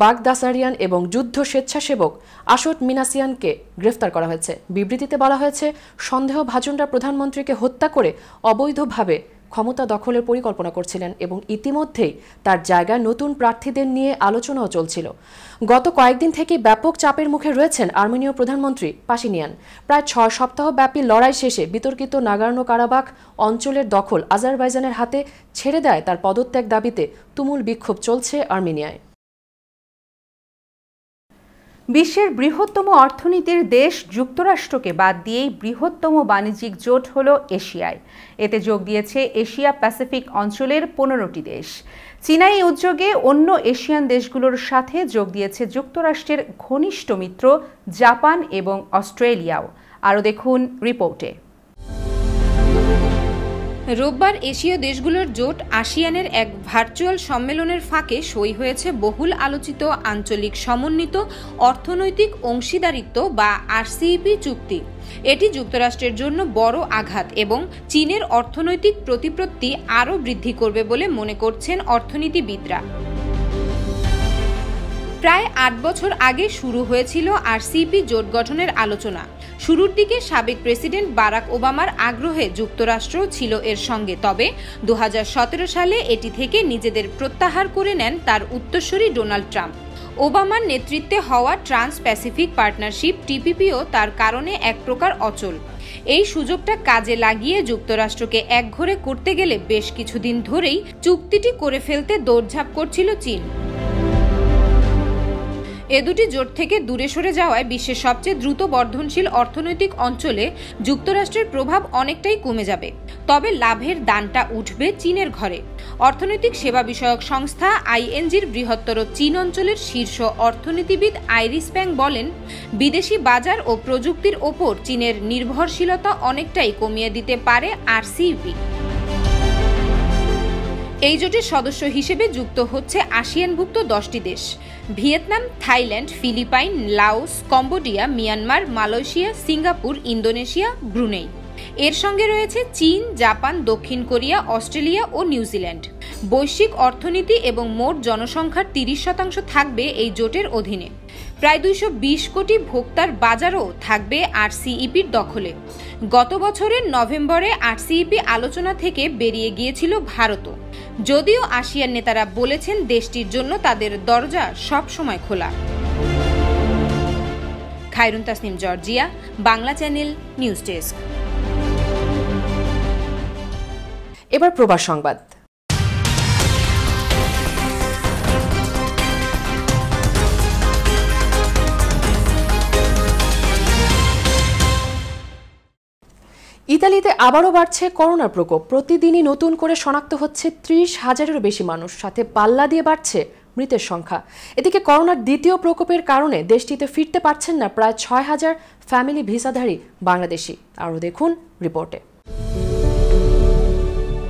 বাগদাসারিয়ান এবং যুদ্ধ স্বেচ্ছাসেবক আশোট মিনাসিয়ানকে গ্রেফতার করা হয়েছে। বিবৃতিতে বলা হয়েছে, সন্দেহভাজনরা প্রধানমন্ত্রীকে হত্যা করে অবৈধভাবে ক্ষমতা দখলের পরিকল্পনা করছিলেন এবং ইতিমধ্যেই তার জায়গায় নতুন প্রার্থীদের নিয়ে আলোচনাও চলছিল। গত কয়েকদিন থেকে ব্যাপক চাপের মুখে রয়েছেন আর্মেনীয় প্রধানমন্ত্রী পাশিনিয়ান। প্রায় 6 সপ্তাহ ব্যাপী লড়াই শেষে বিতর্কিত নাগোর্নো কারাবাখ অঞ্চলের দখল আজারবাইজানের হাতে ছেড়ে দেয় তার পদত্যাগ দাবিতে তুমুল বিক্ষোভ চলছে আর্মেনিয়ায়। বিশ্বের বৃহত্তম অর্থনীতির দেশ যুক্তরাষ্ট্রকে বাদ দিয়েই বৃহত্তম বাণিজ্যিক জোট হল এশিয়ায়। এতে যোগ দিয়েছে এশিয়া প্যাসিফিক অঞ্চলের 15টি দেশ। চীনা এই উদ্যোগে অন্য এশিয়ান দেশগুলোর সাথে যোগ দিয়েছে যুক্তরাষ্ট্রের ঘনিষ্ঠ মিত্র জাপান এবং অস্ট্রেলিয়াও। আরও দেখুন রিপোর্টে। রোববার এশীয় দেশগুলোর জোট আসিয়ানের এক ভার্চুয়াল সম্মেলনের ফাঁকে সই হয়েছে বহুল আলোচিত আঞ্চলিক সমন্বিত অর্থনৈতিক অংশীদারিত্ব বা আরসিইপি চুক্তি। এটি যুক্তরাষ্ট্রের জন্য বড় আঘাত এবং চীনের অর্থনৈতিক প্রতিপত্তি আরও বৃদ্ধি করবে বলে মনে করছেন অর্থনীতিবিদরা। প্রায় 8 বছর আগে শুরু হয়েছিল আরসিইপি জোট গঠনের আলোচনা। শুরুর দিকে সাবেক প্রেসিডেন্ট বারাক ওবামার আগ্রহে যুক্তরাষ্ট্র ছিল এর সঙ্গে, তবে 2017 সালে এটি থেকে নিজেদের প্রত্যাহার করে নেন তার উত্তরসূরি ডোনাল্ড ট্রাম্প। ওবামার নেতৃত্বে হওয়া ট্রান্স প্যাসিফিক পার্টনারশিপ টিপিপিও তার কারণে এক প্রকার অচল। এই সুযোগটা কাজে লাগিয়ে যুক্তরাষ্ট্রকে একঘরে করতে গেলে বেশ কিছুদিন ধরেই চুক্তিটি করে ফেলতে দৌড়ঝাঁপ করছিল চীন। এ দুটি জোট থেকে দূরে সরে যাওয়ায় বিশ্বের সবচেয়ে দ্রুত বর্ধনশীল অর্থনৈতিক অঞ্চলে যুক্তরাষ্ট্রের প্রভাব অনেকটাই কমে যাবে, তবে লাভের দানটা উঠবে চীনের ঘরে। অর্থনৈতিক সেবা বিষয়ক সংস্থা আইএনজির বৃহত্তর চীন অঞ্চলের শীর্ষ অর্থনীতিবিদ আইরিস প্যাং বলেন, বিদেশি বাজার ও প্রযুক্তির ওপর চীনের নির্ভরশীলতা অনেকটাই কমিয়ে দিতে পারে আরসিইপি। এই জোটের সদস্য হিসেবে যুক্ত হচ্ছে আসিয়ানভুক্ত 10টি দেশ: Vietnam, Thailand, Philippines, Laos, Cambodia, Myanmar, Malaysia, Singapore, Indonesia, Brunei. এর সঙ্গে রয়েছে চীন, জাপান, দক্ষিণ কোরিয়া, অস্ট্রেলিয়া ও নিউজিল্যান্ড। বৈশ্বিক অর্থনীতি এবং মোট জনসংখ্যার 30% থাকবে এই জোটের অধীনে। প্রায় 220 কোটি ভোক্তার বাজারও থাকবে আরসিইপির দখলে। গত বছরের নভেম্বরে আরসিইপি আলোচনা থেকে বেরিয়ে গিয়েছিল ভারতও, যদিও আসিয়ান নেতারা বলেছেন দেশটির জন্য তাদের দরজা সব সময় খোলা। Khairun Tasnim, Georgia, Bangla channel, news desk. এবার প্রবাস সংবাদ। ইতালিতে আবারও বাড়ছে করোনার প্রকোপ। প্রতিদিনই নতুন করে শনাক্ত হচ্ছে 30,000-এরও বেশি মানুষ, সাথে পাল্লা দিয়ে বাড়ছে মৃতের সংখ্যা। এদিকে করোনার দ্বিতীয় প্রকোপের কারণে দেশটিতে ফিরতে পারছেন না প্রায় 6,000 ফ্যামিলি ভিসাধারী বাংলাদেশি। আরও দেখুন রিপোর্টে।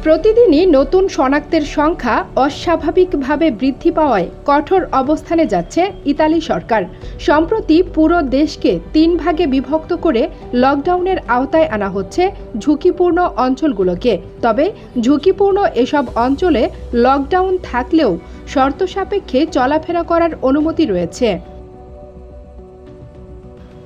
প্রতিদিনই নতুন শনাক্তের সংখ্যা অস্বাভাবিকভাবে বৃদ্ধি পাওয়ায় কঠোর অবস্থানে যাচ্ছে ইতালি সরকার। সম্প্রতি পুরো দেশকে 3 ভাগে বিভক্ত করে লকডাউনের আওতায় আনা হচ্ছে ঝুঁকিপূর্ণ অঞ্চলগুলোকে। তবে ঝুঁকিপূর্ণ এসব অঞ্চলে লকডাউন থাকলেও শর্ত সাপেক্ষে চলাফেরা করার অনুমতি রয়েছে।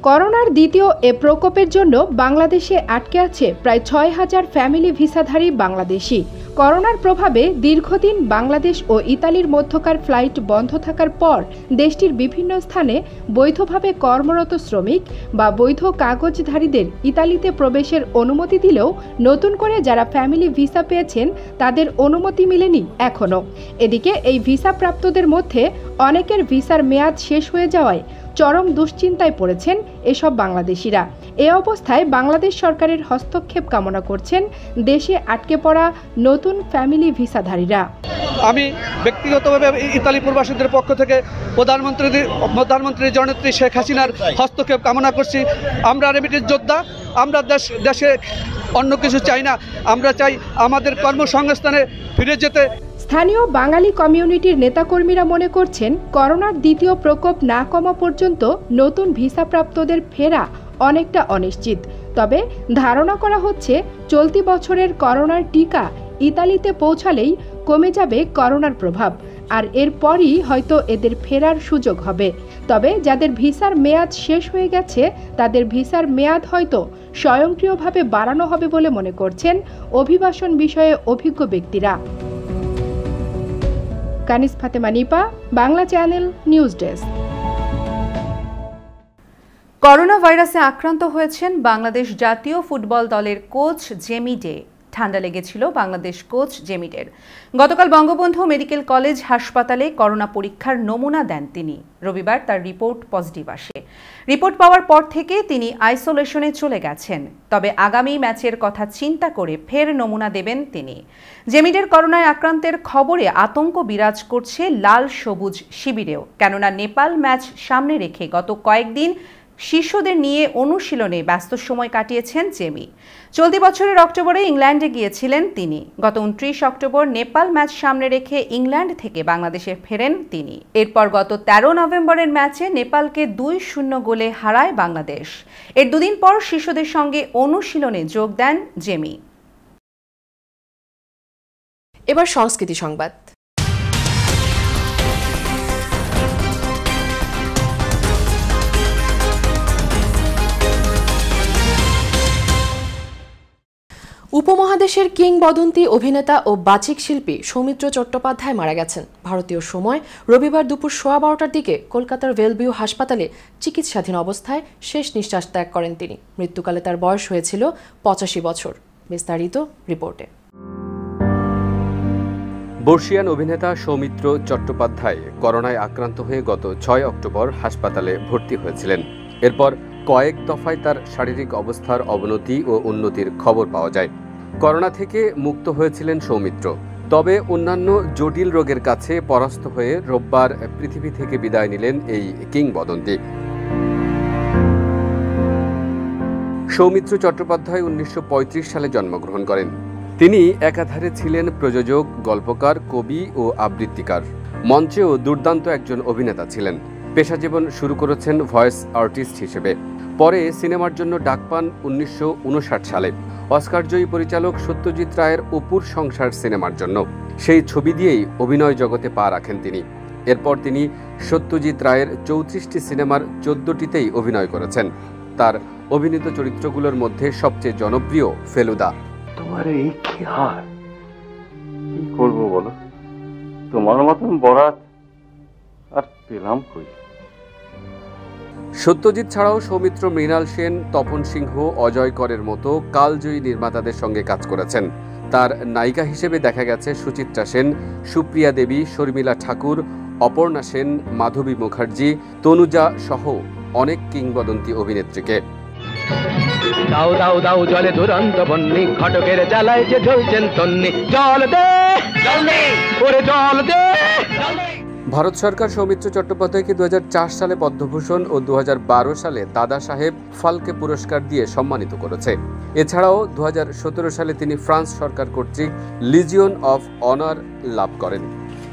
করোনার দ্বিতীয় এ প্রকোপের জন্য বাংলাদেশে আটকে আছে প্রায় 6,000 ফ্যামিলি ভিসাধারী বাংলাদেশি। করোনার প্রভাবে দীর্ঘদিন বাংলাদেশ ও ইতালির মধ্যকার ফ্লাইট বন্ধ থাকার পর দেশটির বিভিন্ন স্থানে বৈধভাবে কর্মরত শ্রমিক বা বৈধ কাগজধারীদের ইতালিতে প্রবেশের অনুমতি দিলেও নতুন করে যারা ফ্যামিলি ভিসা পেয়েছেন তাদের অনুমতি মেলেনি এখনও। এদিকে এই ভিসা প্রাপ্তদের মধ্যে অনেকের ভিসার মেয়াদ শেষ হয়ে যাওয়ায় চরম দুশ্চিন্তায় পড়েছেন এসব বাংলাদেশিরা। এ অবস্থায় বাংলাদেশ সরকারের হস্তক্ষেপ কামনা করছেন দেশে আটকে পড়া নতুন ফ্যামিলি ভিসাধারীরা। আমি ব্যক্তিগতভাবে ইতালি প্রবাসীদের পক্ষ থেকে প্রধানমন্ত্রী জননেত্রী শেখ হাসিনার হস্তক্ষেপ কামনা করছি। আমরা রেমিটেন্স যোদ্ধা, আমরা দেশে অন্য কিছু চাই না, আমরা চাই আমাদের কর্মসংস্থানে ফিরে যেতে। স্থানীয় বাঙালি কমিউনিটির নেতাকর্মীরা মনে করছেন করোনার দ্বিতীয় প্রকোপ না কমা পর্যন্ত নতুন ভিসাপ্রাপ্তদের ফেরা অনেকটা অনিশ্চিত। তবে ধারণা করা হচ্ছে চলতি বছরের করোনার টিকা ইতালিতে পৌঁছালেই কমে যাবে করোনার প্রভাব, আর এরপরই হয়তো এদের ফেরার সুযোগ হবে। তবে যাদের ভিসার মেয়াদ শেষ হয়ে গেছে তাদের ভিসার মেয়াদ হয়তো স্বয়ংক্রিয়ভাবে বাড়ানো হবে বলে মনে করছেন অভিবাসন বিষয়ে অভিজ্ঞ ব্যক্তিরা। Kaniz Fatema Nipa, Bangla channel, news desk. Corona ভাইরাসে আক্রান্ত হয়েছেন বাংলাদেশ জাতীয় ফুটবল দলের কোচ জেমি ডে। ঠান্ডা লেগেছিল বাংলাদেশ কোচ জেমিডের। গতকাল বঙ্গবন্ধু মেডিকেল কলেজ হাসপাতালে করোনা পরীক্ষার নমুনা দেন তিনি। রবিবার তার রিপোর্ট পজিটিভ আসে। রিপোর্ট পাওয়ার পর থেকে তিনি আইসোলেশনে চলে গেছেন। তবে আগামী ম্যাচের কথা চিন্তা করে ফের নমুনা দেবেন তিনি। জেমিডের করোনায় আক্রান্তের খবরে আতঙ্ক বিরাজ করছে লাল সবুজ শিবিরেও, কেননা নেপাল ম্যাচ সামনে রেখে গত কয়েকদিন শিশুদের নিয়ে অনুশীলনে ব্যস্ত সময় কাটিয়েছেন জেমি। চলতি বছরের অক্টোবরে ইংল্যান্ডে গিয়েছিলেন তিনি। গত 29 অক্টোবর নেপাল ম্যাচ সামনে রেখে ইংল্যান্ড থেকে বাংলাদেশে ফেরেন তিনি। এরপর গত 13 নভেম্বরের ম্যাচে নেপালকে 2-0 গোলে হারায় বাংলাদেশ। এর দুদিন পর শিশুদের সঙ্গে অনুশীলনে যোগ দেন জেমি। এবার সংস্কৃতি সংবাদ। উপমহাদেশের কিংবদন্তি অভিনেতা ও বাচিক শিল্পী সৌমিত্র চট্টোপাধ্যায় মারা গেছেন। ভারতীয় সময় রবিবার দুপুর 12:15টার দিকে কলকাতার ওয়েলভিউ হাসপাতালে চিকিৎসাধীন অবস্থায় শেষ নিঃশ্বাস ত্যাগ করেন তিনি। মৃত্যুকালে তার বয়স হয়েছিল 85 বছর। বিস্তারিত রিপোর্টে। বর্ষিয়ান অভিনেতা সৌমিত্র চট্টোপাধ্যায় করোনায় আক্রান্ত হয়ে গত 6 অক্টোবর হাসপাতালে ভর্তি হয়েছিলেন। এরপর কয়েক দফায় তার শারীরিক অবস্থার অবনতি ও উন্নতির খবর পাওয়া যায়। করোনা থেকে মুক্ত হয়েছিলেন সৌমিত্র, তবে অন্যান্য জটিল রোগের কাছে পরাস্ত হয়ে রোববার পৃথিবী থেকে বিদায় নিলেন এই কিংবদন্তি। সৌমিত্র চট্টোপাধ্যায় 1935 সালে জন্মগ্রহণ করেন। তিনি একাধারে ছিলেন প্রযোজক, গল্পকার, কবি ও আবৃত্তিকার। মঞ্চেও দুর্দান্ত একজন অভিনেতা ছিলেন। পেশাজীবন শুরু করেছেন ভয়েস আর্টিস্ট হিসেবে। পরে সিনেমার জন্য ডাক পান 1959 সালে অস্কারজয়ী পরিচালক সত্যজিৎ রায়ের অপুর সংসার সিনেমার জন্য। সেই ছবি দিয়েই অভিনয় জগতে পা রাখেন তিনি। এরপর তিনি সত্যজিৎ রায়ের 34টি সিনেমার 14টিতেই অভিনয় করেছেন। তার অভিনীত চরিত্রগুলোর মধ্যে সবচেয়ে জনপ্রিয় ফেলুদা। তোমার এই কি হার, কি করবো বলো, তোমার মতন বরাত আর পেলাম কই। সত্যজিৎ ছাড়াও সৌমিত্র মৃণাল সেন, তপন সিংহ, অজয় করের মতো কালজয়ী নির্মাতাদের সঙ্গে কাজ করেছেন। তার নায়িকা হিসেবে দেখা গেছে সুচিত্রা সেন, সুপ্রিয়া দেবী, শর্মিলা ঠাকুর, অপর্ণা সেন, মাধবী মুখার্জি, তনুজা সহ অনেক কিংবদন্তি অভিনেত্রীকে। দাও দাও দাও জলে দুরন্ত বন্যি, ঘটকের জ্বালায় যে ঝলছেন তন্নি, জল দে ওরে জল দে। ভারত সরকার সৌমিত্র চট্টোপাধ্যায়কে 2004 সালে পদ্মভূষণ ও 2012 সালে দাদা সাহেব ফালকে পুরস্কার দিয়ে সম্মানিত করেছে। এছাড়াও 2017 সালে তিনি ফ্রান্স সরকার কর্তৃক লিজিয়ন অফ অনার লাভ করেন।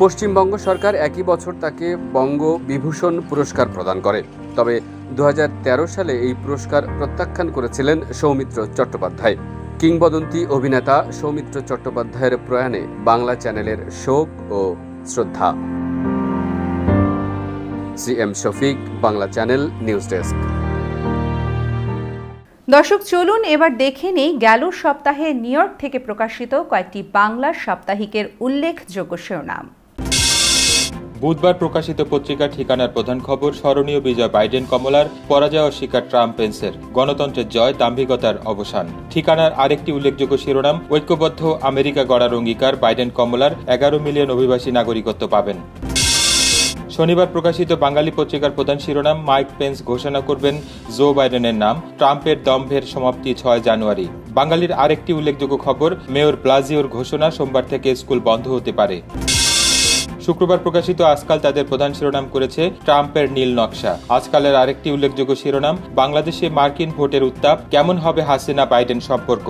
পশ্চিমবঙ্গ সরকার একই বছর তাকে বঙ্গবিভূষণ পুরস্কার প্রদান করে। তবে 2013 সালে এই পুরস্কার প্রত্যাখ্যান করেছিলেন সৌমিত্র চট্টোপাধ্যায়। কিংবদন্তি অভিনেতা সৌমিত্র চট্টোপাধ্যায়ের প্রয়াণে বাংলা চ্যানেলের শোক ও শ্রদ্ধা। CM Shafiq, Bangla channel, news desk. দর্শক চলুন এবার দেখে নেই গেল সপ্তাহে নিউ ইয়র্ক থেকে প্রকাশিত কয়েকটি বাংলা সাপ্তাহিকের উল্লেখযোগ্য শিরোনাম। বুধবার প্রকাশিত পত্রিকার ঠিকানার প্রধান খবর, স্মরণীয় বিজয় বাইডেন কমলার, পরাজয় অস্বীকার ট্রাম্প পেন্সের, গণতন্ত্রের জয়, দাম্ভিকতার অবসান। ঠিকানার আরেকটি উল্লেখযোগ্য শিরোনাম, ঐক্যবদ্ধ আমেরিকা গড়ার অঙ্গীকার, বাইডেন কমলার 11 মিলিয়ন অভিবাসী নাগরিকত্ব পাবেন। শনিবার প্রকাশিত বাঙালি পত্রিকার প্রধান শিরোনাম, মাইক পেন্স ঘোষণা করবেন জো বাইডেনের নাম, ট্রাম্পের দম্ভের সমাপ্তি 6 জানুয়ারি। বাঙালির আরেকটি উল্লেখযোগ্য খবর, মেয়র ব্লাজিওর ঘোষণা, সোমবার থেকে স্কুল বন্ধ হতে পারে। শুক্রবার প্রকাশিত আজকাল তাদের প্রধান শিরোনাম করেছে ট্রাম্পের নীল নকশা। আজকালের আরেকটি উল্লেখযোগ্য শিরোনাম, বাংলাদেশে মার্কিন ভোটের উত্তাপ, কেমন হবে হাসিনা বাইডেন সম্পর্ক।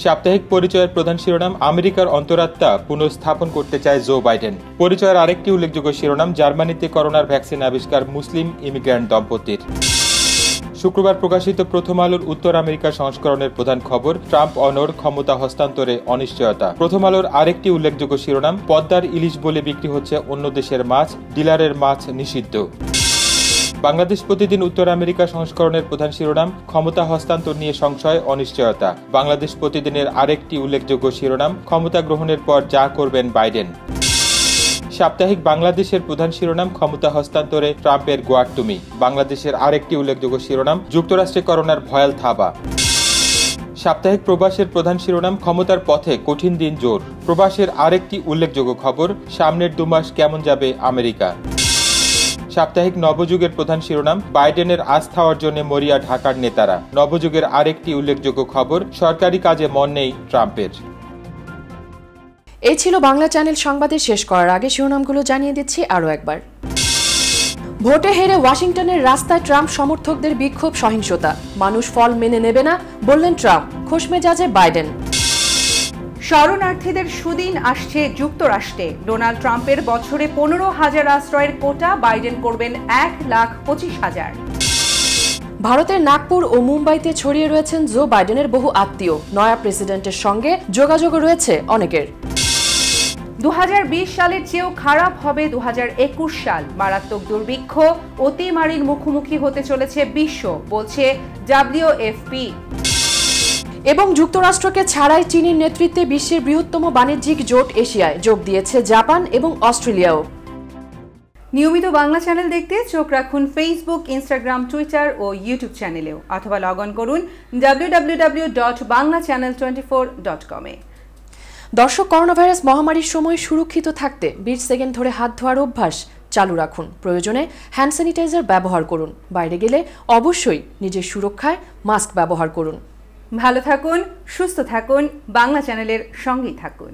সাপ্তাহিক পরিচয়ের প্রধান শিরোনাম, আমেরিকার অন্তরাত্মা পুনঃস্থাপন করতে চায় জো বাইডেন। পরিচয়ের আরেকটি উল্লেখযোগ্য শিরোনাম, জার্মানিতে করোনার ভ্যাকসিন আবিষ্কার মুসলিম ইমিগ্রেন্ট দম্পতির। শুক্রবার প্রকাশিত প্রথম আলোর উত্তর আমেরিকা সংস্করণের প্রধান খবর, ট্রাম্প অনড়, ক্ষমতা হস্তান্তরে অনিশ্চয়তা। প্রথম আলোর আরেকটি উল্লেখযোগ্য শিরোনাম, পদ্মার ইলিশ বলে বিক্রি হচ্ছে অন্য দেশের মাছ, ডিলারের মাছ নিষিদ্ধ। বাংলাদেশ প্রতিদিন উত্তর আমেরিকা সংস্করণের প্রধান শিরোনাম, ক্ষমতা হস্তান্তর নিয়ে সংশয়, অনিশ্চয়তা। বাংলাদেশ প্রতিদিনের আরেকটি উল্লেখযোগ্য শিরোনাম, ক্ষমতা গ্রহণের পর যা করবেন বাইডেন। সাপ্তাহিক বাংলাদেশের প্রধান শিরোনাম, ক্ষমতা হস্তান্তরে ট্রাম্পের গোয়ার্তুমি। বাংলাদেশের আরেকটি উল্লেখযোগ্য শিরোনাম, যুক্তরাষ্ট্রে করোনার ভয়াল থাবা। সাপ্তাহিক প্রবাসের প্রধান শিরোনাম, ক্ষমতার পথে কঠিন দিন জোর। প্রবাসের আরেকটি উল্লেখযোগ্য খবর, সামনের 2 মাস কেমন যাবে আমেরিকা। সাপ্তাহিক নবযুগের প্রধান শিরোনাম, বাইডেনের আস্থা অর্জনে মরিয়া ঢাকার নেতারা। নবযুগের আরেকটি উল্লেখযোগ্য খবর, সরকারি কাজে মন নেই ট্রাম্পের। এই ছিল বাংলা চ্যানেল সংবাদের শেষ করার আগে শিরোনামগুলো জানিয়ে দিচ্ছি আরও একবার। ভোটে হেরে ওয়াশিংটনের রাস্তায় ট্রাম্প সমর্থকদের বিক্ষোভ, সহিংসতা। মানুষ ফল মেনে নেবে না বললেন ট্রাম্প, খোশমেজাজে বাইডেন। শরণার্থীদের সুদিন আসছে যুক্তরাষ্ট্রে। ডোনাল্ড ট্রাম্পের বছরে 15,000 আশ্রয়ের কোটা, বাইডেন করবেন 1,25,000। ভারতের নাগপুর ও মুম্বাইতে ছড়িয়ে রয়েছেন জো বাইডেনের বহু আত্মীয়। নয়া প্রেসিডেন্টের সঙ্গে যোগাযোগ রয়েছে অনেকের। 2020 সালের চেয়েও খারাপ হবে 2021 সাল। মারাত্মক দুর্ভিক্ষ, অতিমারির মুখোমুখি হতে চলেছে বিশ্ব, বলছে WFP। এবং যুক্তরাষ্ট্রকে ছাড়াই চীনের নেতৃত্বে বিশ্বের বৃহত্তম বাণিজ্যিক জোট এশিয়ায় যোগ দিয়েছে জাপান এবং অস্ট্রেলিয়াও। নিয়মিত বাংলা চ্যানেল দেখতে চোখ রাখুন ফেসবুক, ইনস্টাগ্রাম, টুইটার ও ইউটিউব চ্যানেলেও, অথবা লগ অন করুন www.banglachannel24.com এ। দর্শক, করোনা ভাইরাস মহামারীর সময় সুরক্ষিত থাকতে 20 সেকেন্ড ধরে হাত ধোয়ার অভ্যাস চালু রাখুন। প্রয়োজনে হ্যান্ড স্যানিটাইজার ব্যবহার করুন। বাইরে গেলে অবশ্যই নিজের সুরক্ষায় মাস্ক ব্যবহার করুন। ভালো থাকুন, সুস্থ থাকুন, বাংলা চ্যানেলের সঙ্গেই থাকুন।